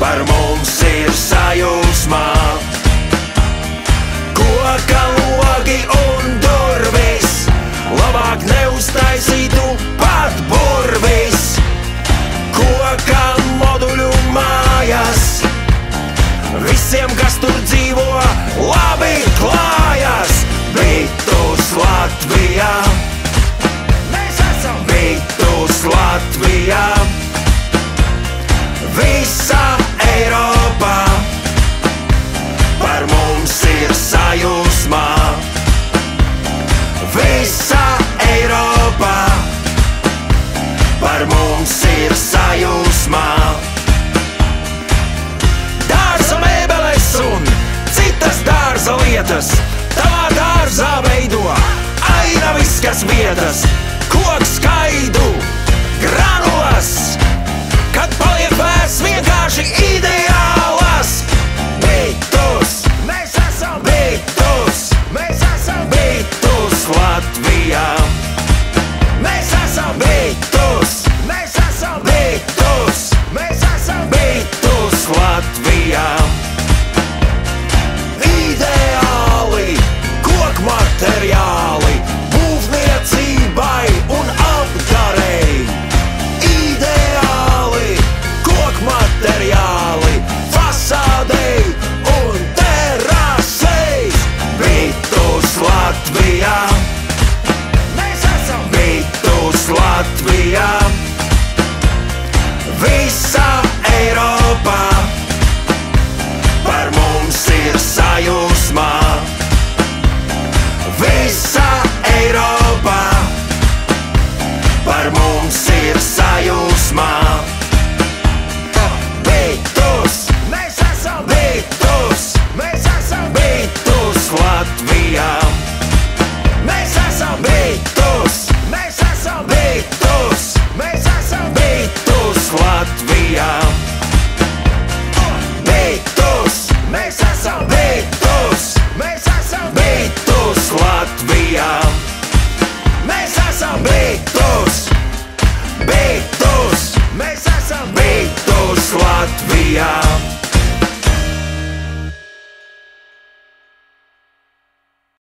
par mums ir sajūsmā. Koka logi un durvis, labāk neuztaisītu pat burvis. Koka moduļu mājas, visiem, kas tur dzīvo, labi klājas. Bitus Latvijā, mēs esam Bitus Latvijā. Visa Eiropā par mums ir sajūsmā. Visa Eiropā par mums ir sajūsmā. Dārza mēbeles un citas dārza lietas tavā dārzā veido ainavis, kas vietas, koks skaidu, granulas, kad paliek vairs vienkārši ideālas. Bitus, mēs esam Bitus, mēs esam Bitus Latvijā. Mēs esam Bitus, mēs esam Bitus, mēs esam Bitus Latvijā. Ideāli, kokmateriāli, būvniecībai un apgarei. Ideāli, kokmateriāli, fasādei un terasei. Bitus Latvijā, mēs esam Bitus Latvijā. Visa Eiropā par mums ir sajūsmā. Visa Eiropā par mums ir sajūsmā. Bitus, mēs esam Bitus, mēs esam Bitus Latvijā. Mēs esam Bitus, mēs esam Bitus, mēs esam Bitus Latvijā. Bitus, mēs esam Bitus, mēs esam Bitus Latvijā. Mēs esam Bitus, Bitus, mēs esam Bitus Latvijā.